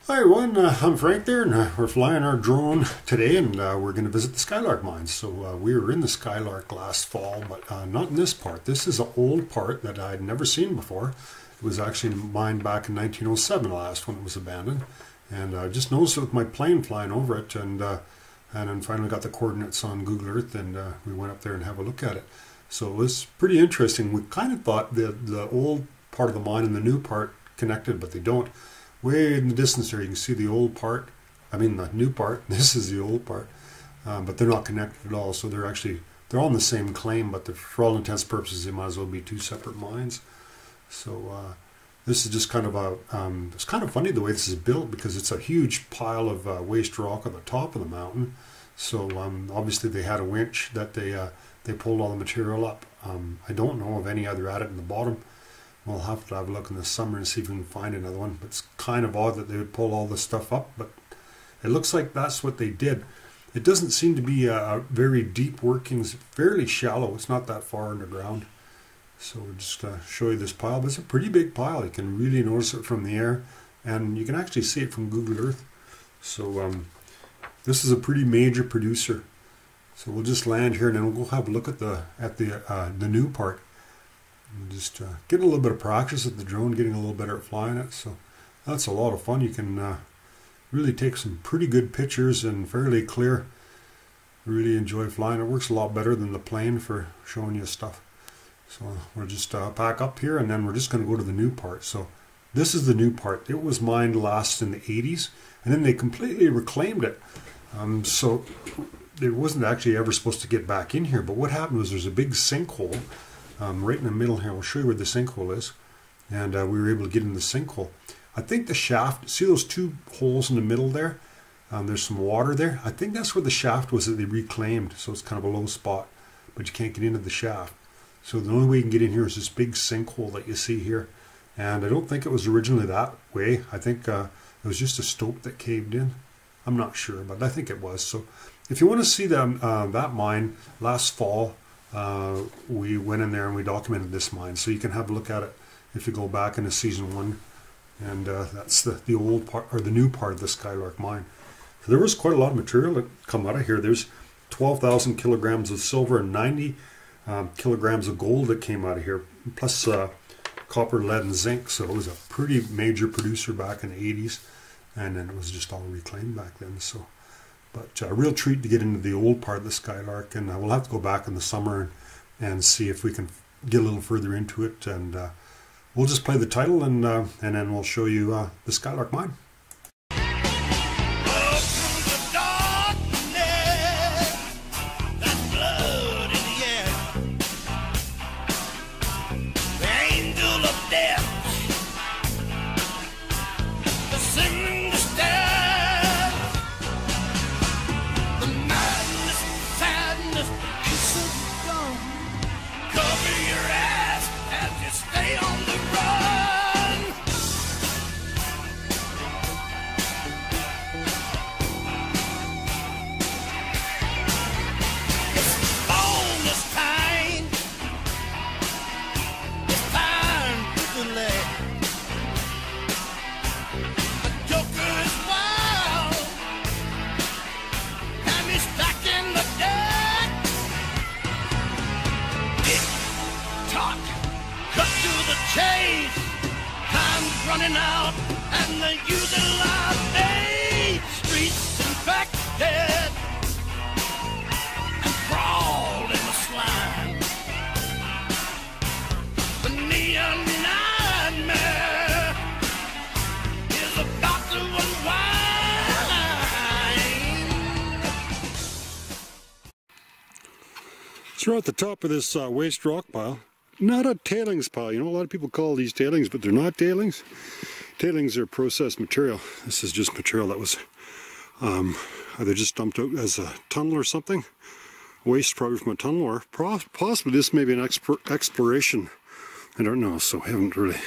Hi everyone, I'm Frank there, and we're flying our drone today, and we're going to visit the Skylark mines. So we were in the Skylark last fall, but not in this part. This is an old part that I'd never seen before. It was actually mined back in 1907 last when it was abandoned, and I just noticed it with my plane flying over it, and then finally got the coordinates on Google Earth, and we went up there and have a look at it. So it was pretty interesting. We kind of thought the old part of the mine and the new part connected, but they don't. Way in the distance there, you can see the old part. I mean, the new part. This is the old part, but they're not connected at all. So they're on the same claim, but for all intents and purposes, they might as well be two separate mines. So this is just kind of it's kind of funny the way this is built, because it's a huge pile of waste rock on the top of the mountain. So obviously they had a winch that they pulled all the material up. I don't know of any other at it in the bottom. We'll have to have a look in the summer and see if we can find another one. But it's kind of odd that they would pull all this stuff up, but it looks like that's what they did. It doesn't seem to be a very deep workings, fairly shallow. It's not that far underground. So we'll just show you this pile, but it's a pretty big pile. You can really notice it from the air, and you can actually see it from Google Earth. So this is a pretty major producer. So we'll just land here, and then we'll go have a look at the new part. And just getting a little bit of practice at the drone, getting a little better at flying it. So that's a lot of fun. You can really take some pretty good pictures and fairly clear. Really enjoy flying. It works a lot better than the plane for showing you stuff. So we'll just pack up here, and then we're just going to go to the new part. So this is the new part. It was mined last in the 80s, and then they completely reclaimed it. So it wasn't actually ever supposed to get back in here. But what happened was there's a big sinkhole right in the middle here. I'll show you where the sinkhole is, and we were able to get in the sinkhole. I think the shaft, see those two holes in the middle there? There's some water there. I think that's where the shaft was that they reclaimed, so it's kind of a low spot, but you can't get into the shaft. So the only way you can get in here is this big sinkhole that you see here, and I don't think it was originally that way. I think it was just a stope that caved in. I'm not sure, but I think it was. So if you want to see that mine last fall, we went in there and we documented this mine, so you can have a look at it if you go back into season 1, and that's the old part, or the new part of the Skylark mine. So there was quite a lot of material that come out of here. There's 12,000 kilograms of silver and 90 kilograms of gold that came out of here, plus copper, lead, and zinc. So it was a pretty major producer back in the 80s, and then it was just all reclaimed back then. So. But a real treat to get into the old part of the Skylark, and we'll have to go back in the summer and see if we can get a little further into it. And we'll just play the title, and then we'll show you the Skylark mine. Running out, and they use a lot of streets infected and crawled in the slime. The neon nightmare is about to unwind. So we're at the top of this waste rock pile. Not a tailings pile. You know, a lot of people call these tailings, but they're not tailings. Tailings are processed material. This is just material that was either just dumped out as a tunnel or something. Waste probably from a tunnel, or possibly this may be an exploration. I don't know, so I haven't really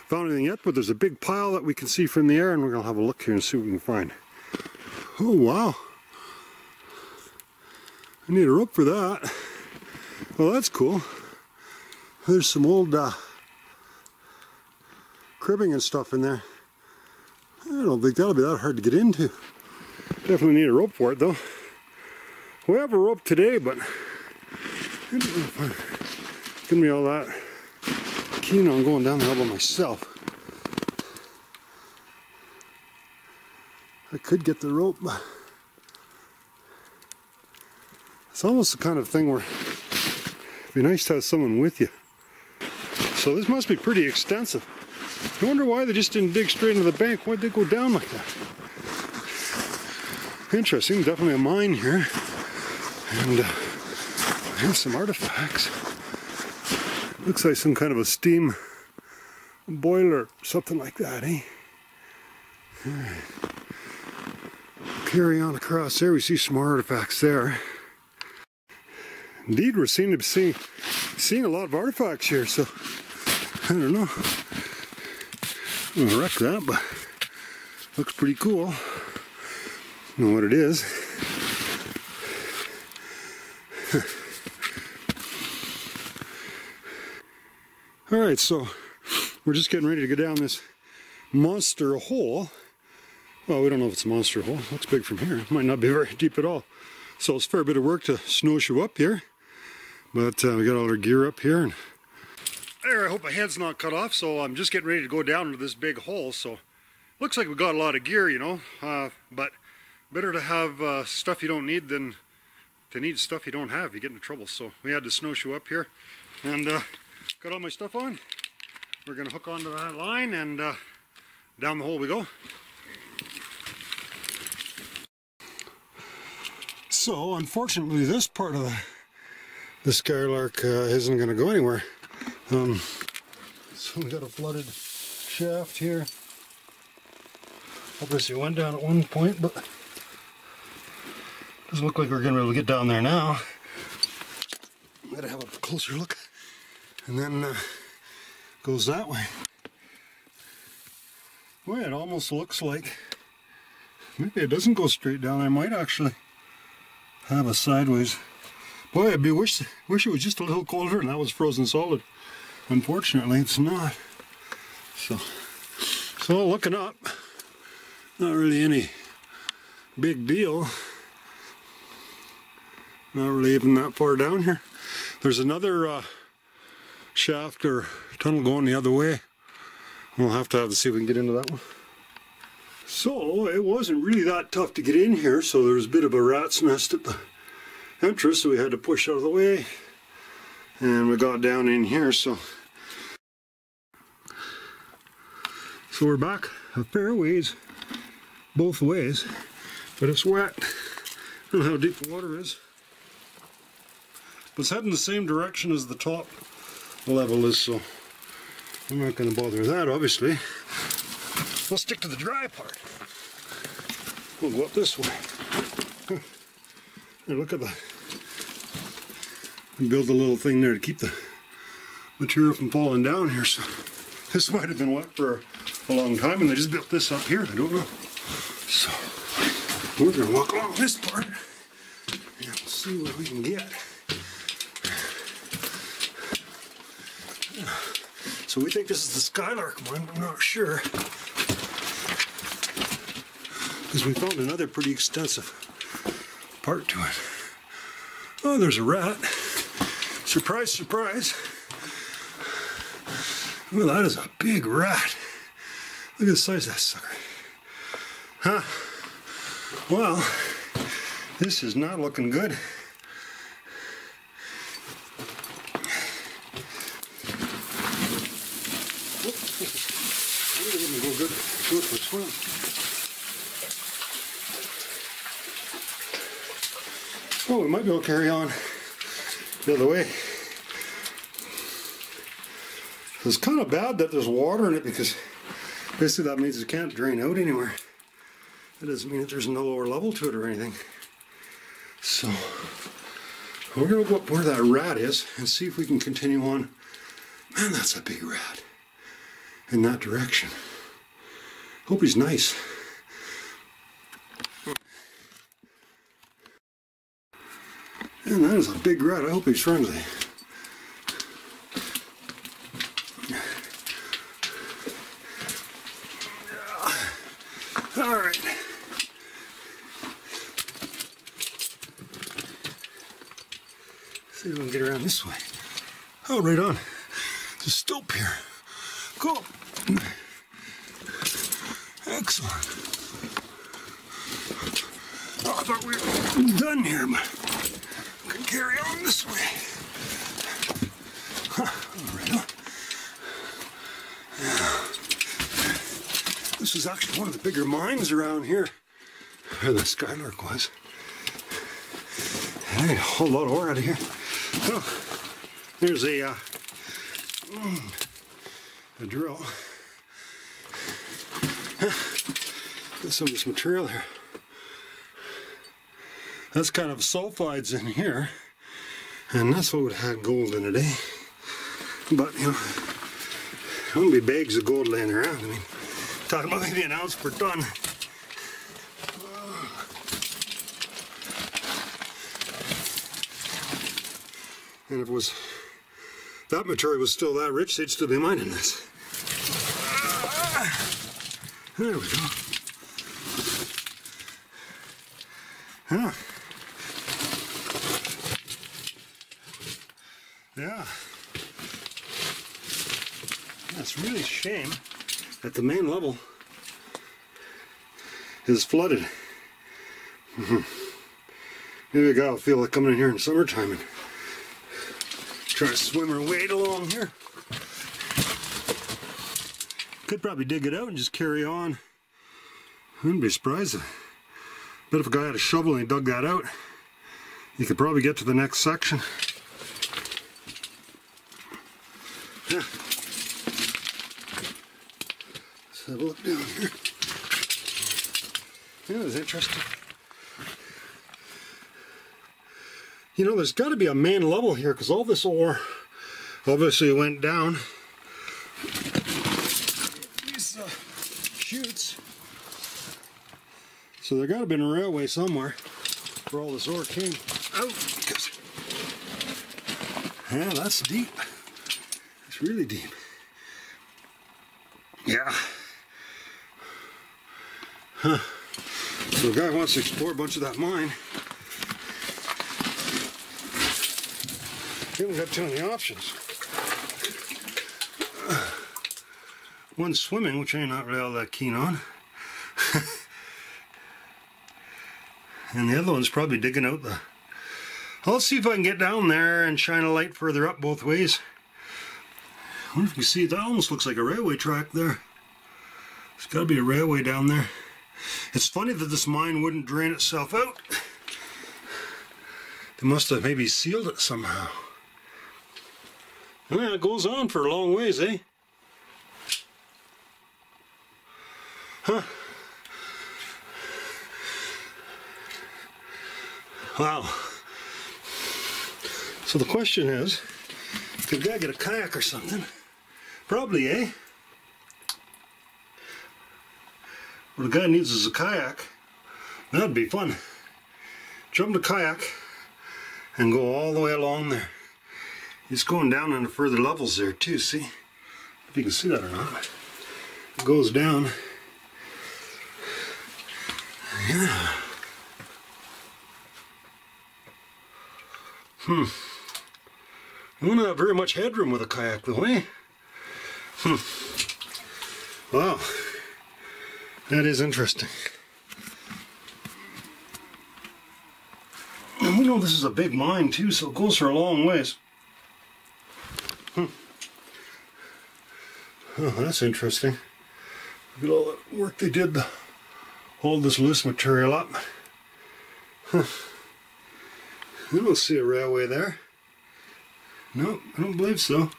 found anything yet, but there's a big pile that we can see from the air, and we're going to have a look here and see what we can find. Oh, wow. I need a rope for that. Well, that's cool. There's some old cribbing and stuff in there. I don't think that'll be that hard to get into. Definitely need a rope for it though. We have a rope today, but I don't know if I'm gonna be all that keen on going down the hill by myself. I could get the rope, but it's almost the kind of thing where it'd be nice to have someone with you. So this must be pretty extensive. I wonder why they just didn't dig straight into the bank. Why'd they go down like that? Interesting, definitely a mine here. And we have some artifacts. Looks like some kind of a steam boiler, something like that, eh? All right. Carry on across there, we see some more artifacts there. Indeed, we're seeing a lot of artifacts here, so I don't know. I'm gonna wreck that, but looks pretty cool. I don't know what it is. Alright, so we're just getting ready to go down this monster hole. Well, we don't know if it's a monster hole. It looks big from here. It might not be very deep at all. So it's a fair bit of work to snowshoe up here. But we got all our gear up here. And there, I hope my head's not cut off. So I'm just getting ready to go down into this big hole. So looks like we got a lot of gear, you know. But better to have stuff you don't need than to need stuff you don't have. You get into trouble. So we had to snowshoe up here. And got all my stuff on. We're going to hook onto that line and down the hole we go. So unfortunately this part of the Skylark isn't going to go anywhere. So we got a flooded shaft here. Obviously it went down at one point, but doesn't look like we're going to be able to get down there now. Gotta have a closer look. And then goes that way. Boy, it almost looks like maybe it doesn't go straight down. I might actually have a sideways. Boy, I wish it was just a little colder and that was frozen solid. Unfortunately, it's not. So looking up, not really any big deal. Not really even that far down here. There's another shaft or tunnel going the other way. We'll have to see if we can get into that one. So it wasn't really that tough to get in here, so there was a bit of a rat's nest at the entrance, so we had to push out of the way, and we got down in here. So we're back a fair ways both ways, but it's wet. I don't know how deep the water is, but it's heading the same direction as the top level is, so I'm not going to bother with that, obviously. We'll stick to the dry part. We'll go up this way. Hey, look at that. We build a little thing there to keep the material from falling down here, so this might have been wet for a long time and they just built this up here, I don't know. So we're going to walk along this part and we'll see what we can get. So we think this is the Skylark one, I'm not sure. Because we found another pretty extensive part to it. Oh, there's a rat. Surprise, surprise. Well, that is a big rat. Look at the size of that sucker. Huh. Well, this is not looking good. Good for a swim. Oh, we might be able to carry on the other way. It's kind of bad that there's water in it because basically that means it can't drain out anywhere. That doesn't mean that there's no lower level to it or anything. So we're going to go up where that rat is and see if we can continue on. Man, that's a big rat in that direction. Hope he's nice. Man, that is a big rat. I hope he's friendly. All right. See if we can get around this way. Oh, right on. There's a stope here. Cool. Excellent. Oh, I thought we were done here, but we can carry on this way. Huh. All right on. Yeah. This is actually one of the bigger mines around here, where the Skylark was. I got a whole lot of ore out of here. Oh, there's a drill. Got some of this material here. That's kind of sulfides in here, and that's what would have had gold in it, eh? But, you know, there wouldn't be bags of gold laying around. I mean, talking about maybe an ounce per ton. And if it was, that material was still that rich, they'd still be mining this. There we go. Huh. Yeah. It's really a shame that the main level is flooded. Maybe a guy will feel like coming in here in summertime and try to swim or wade along here. Could probably dig it out and just carry on. I wouldn't be surprised. But if a guy had a shovel and he dug that out, you could probably get to the next section. Yeah. Let's have a look down here. Yeah, it's interesting. You know, there's got to be a main level here because all this ore obviously went down these chutes. So there got to have been a railway somewhere where all this ore came out. Yeah, that's deep. It's really deep. Yeah. Huh. So a guy wants to explore a bunch of that mine. We haven't got too many options. One's swimming, which I'm not really all that keen on. And the other one's probably digging out the... I'll see if I can get down there and shine a light further up both ways. I wonder if you can see, that almost looks like a railway track there. There's got to be a railway down there. It's funny that this mine wouldn't drain itself out. They must have maybe sealed it somehow. Yeah, it goes on for a long ways, eh? Huh. Wow. So the question is, could a guy get a kayak or something? Probably, eh? What a guy needs is a kayak. That'd be fun. Jump in a kayak and go all the way along there. It's going down into further levels there too, see? If you can see that or not. It goes down. Yeah. You won't have very much headroom with a kayak though, eh? Wow. That is interesting. And we know this is a big mine too, so it goes for a long ways. Oh, that's interesting. Look at all the work they did to hold this loose material up. I don't see a railway there. No, I don't believe so.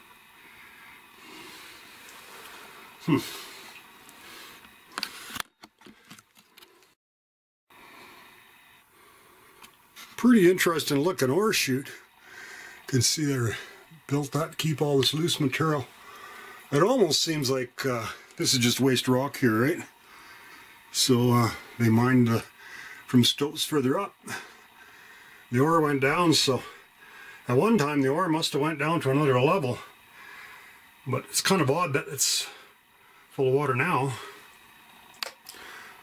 Pretty interesting looking ore chute. You can see they're built that to keep all this loose material. It almost seems like this is just waste rock here, right? So they mined from stopes further up. The ore went down, so at one time the ore must have went down to another level. But it's kind of odd that it's full of water now.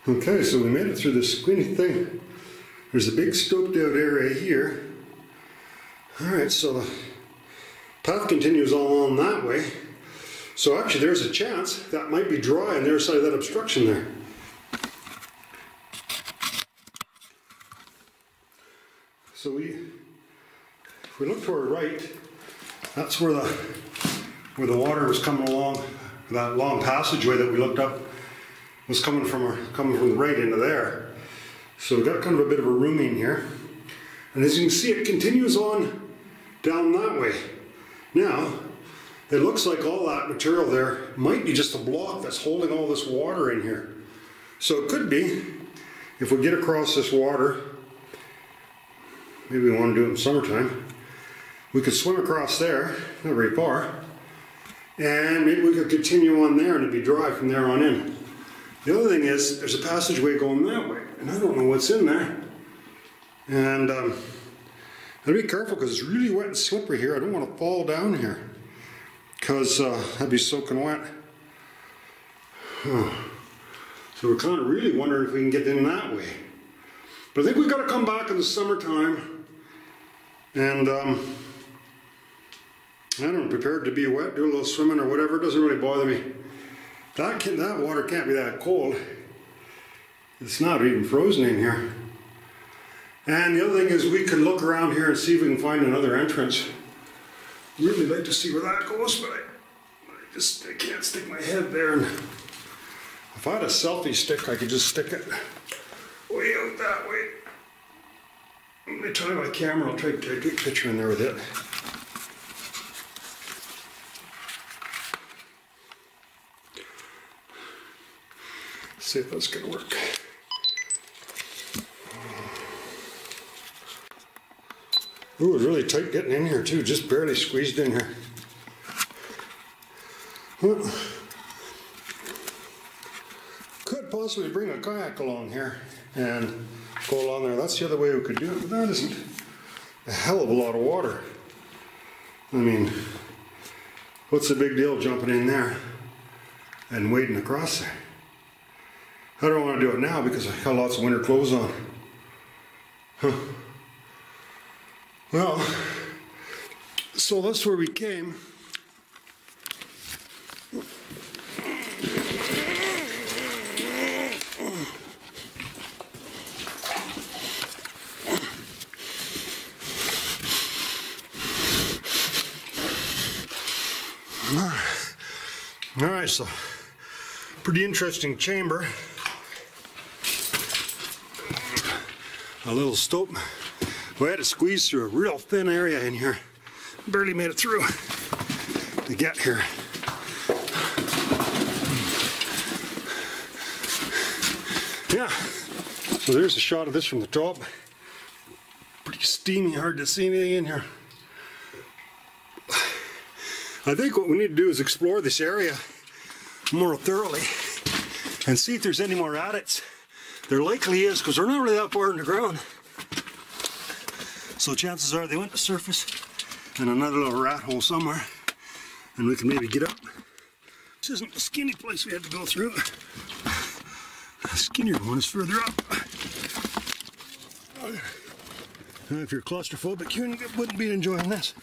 Okay, so we made it through this squinty thing. There's a big stoked out area here. Alright, so the path continues all along that way. So actually there's a chance that might be dry on the other side of that obstruction there. So if we look to our right, that's where the water was coming along. That long passageway that we looked up was coming from the right into there. So we've got kind of a bit of a rooming here. And as you can see, it continues on down that way. Now, it looks like all that material there might be just a block that's holding all this water in here. So it could be, if we get across this water, maybe we want to do it in summertime, we could swim across there, not very far, and maybe we could continue on there and it'd be dry from there on in. The other thing is, there's a passageway going that way, and I don't know what's in there. And I'll be careful because it's really wet and slippery here. I don't want to fall down here because I'd be soaking wet. So we're kind of really wondering if we can get in that way. But I think we've got to come back in the summertime and I don't know, prepared to be wet, do a little swimming or whatever. It doesn't really bother me. That water can't be that cold. It's not even frozen in here. And the other thing is we could look around here and see if we can find another entrance. Really like to see where that goes, but I can't stick my head there. And if I had a selfie stick, I could just stick it way out that way. Let me try my camera. I'll try to take a good picture in there with it. See if that's going to work. Ooh, it's really tight getting in here too, just barely squeezed in here. Well, could possibly bring a kayak along here and go along there. That's the other way we could do it, but that isn't a hell of a lot of water. I mean, what's the big deal jumping in there and wading across there? I don't want to do it now because I got lots of winter clothes on. Huh. Well, so that's where we came. All right, so pretty interesting chamber. A little stope. We had to squeeze through a real thin area in here. Barely made it through to get here. Yeah, so there's a shot of this from the top. Pretty steamy, hard to see anything in here. I think what we need to do is explore this area more thoroughly and see if there's any more adits. There likely is, because they're not really that far underground. So chances are they went to surface in another little rat hole somewhere, and we can maybe get up. This isn't the skinny place we had to go through. The skinnier one is further up. If you're claustrophobic, you wouldn't be enjoying this.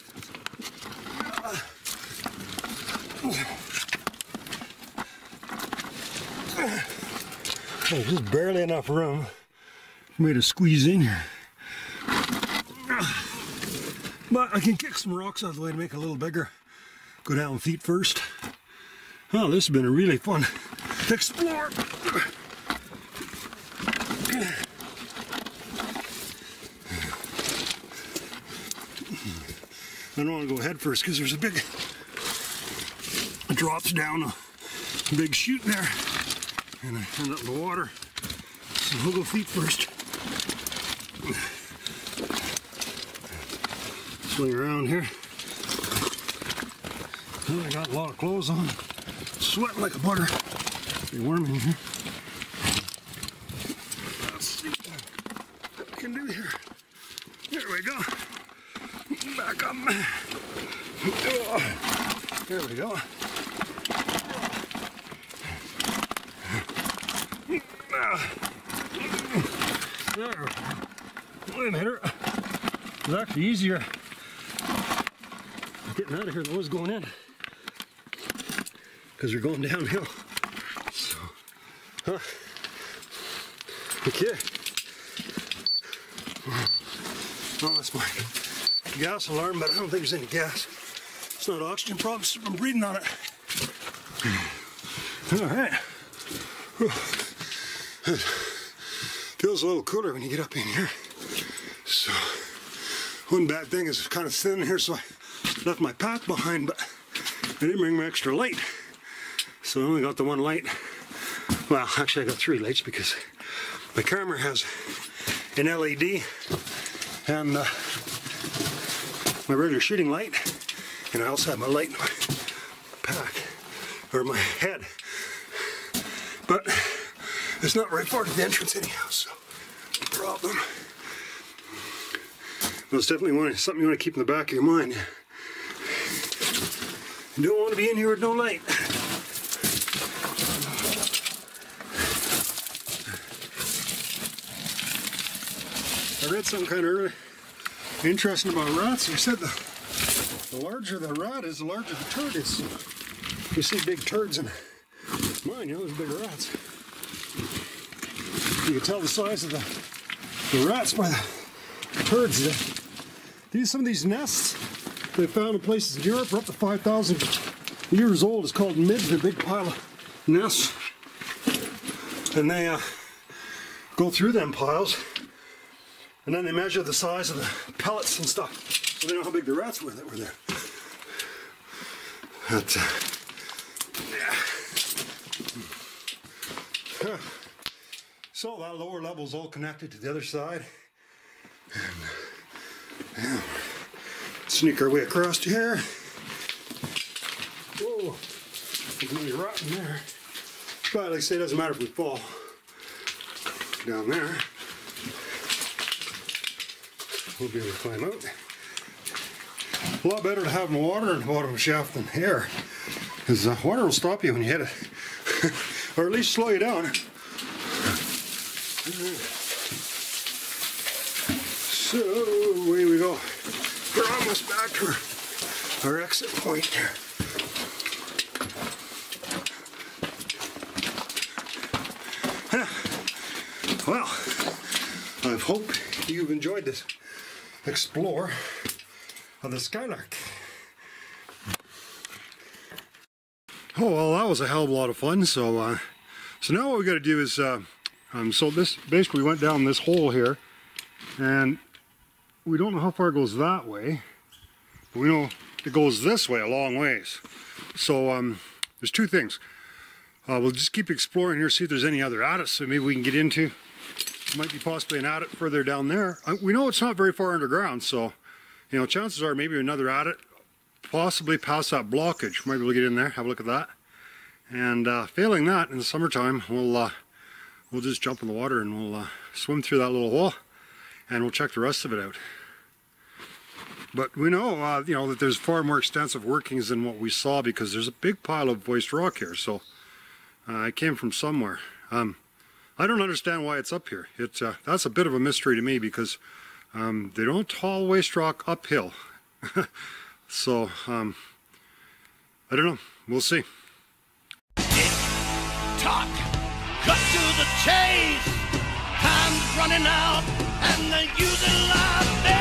There's just barely enough room for me to squeeze in here. But I can kick some rocks out of the way to make it a little bigger. Go down feet first. Oh, this has been a really fun to explore. I don't want to go head first because there's a big, it drops down a big chute there and I end up in the water. So we'll go feet first. Swing around here. Oh, I got a lot of clothes on. Sweating like a butter. Be warm in here. Let's see what we can do here. There we go. Back up. There we go. There. Wait a minute. It's actually easier getting out of here than it was going in, because you're going downhill. So, okay. Well, that's my gas alarm, but I don't think there's any gas. It's not oxygen problems from breathing on it. All right. It feels a little cooler when you get up in here. So, one bad thing is it's kind of thin here, so I left my pack behind, but I didn't bring my extra light. So I only got the one light. Well, actually I got 3 lights because my camera has an LED and my regular shooting light, and I also have my light in my pack, or my head. But it's not very far to the entrance anyhow, so no problem. But it's definitely something you want to keep in the back of your mind. You don't want to be in here with no light. I read something kind of really interesting about rats. They said the larger the rat is, the larger the turd is. So you see big turds in mine, you know, there's bigger rats. You can tell the size of the rats by the turds. Some of these nests they found in places in Europe are up to 5,000 years old. It's called midge, a big pile of nests. And they go through them piles, and then they measure the size of the pellets and stuff, so they know how big the rats were that were there. But, yeah. So that lower level is all connected to the other side. And, yeah. Sneak our way across here. Whoa, there's no rot in there. But like I say, it doesn't matter if we fall down there. We'll be able to climb out. A lot better to have water in the bottom of a shaft than air, because water will stop you when you hit it, or at least slow you down. So away we go. We're almost back to our exit point here. Well, I hope you've enjoyed this explore of the Skylark. Oh well, that was a hell of a lot of fun. So, so now what we got to do is, so this basically went down this hole here, and we don't know how far it goes that way, but we know it goes this way a long ways. So there's 2 things. We'll just keep exploring here, see if there's any other adits that maybe we can get into. Might be possibly an adit further down there. We know it's not very far underground, so you know, chances are maybe another adit, possibly past that blockage. Might be able to get in there, have a look at that. And failing that, in the summertime, we'll just jump in the water and we'll swim through that little hole, and we'll check the rest of it out. But we know, you know, that there's far more extensive workings than what we saw, because there's a big pile of voiced rock here. So it came from somewhere. I don't understand why it's up here. That's a bit of a mystery to me, because they don't haul waste rock uphill. So I don't know. We'll see. Talk, cut to the chase. Time's running out, and they're using life.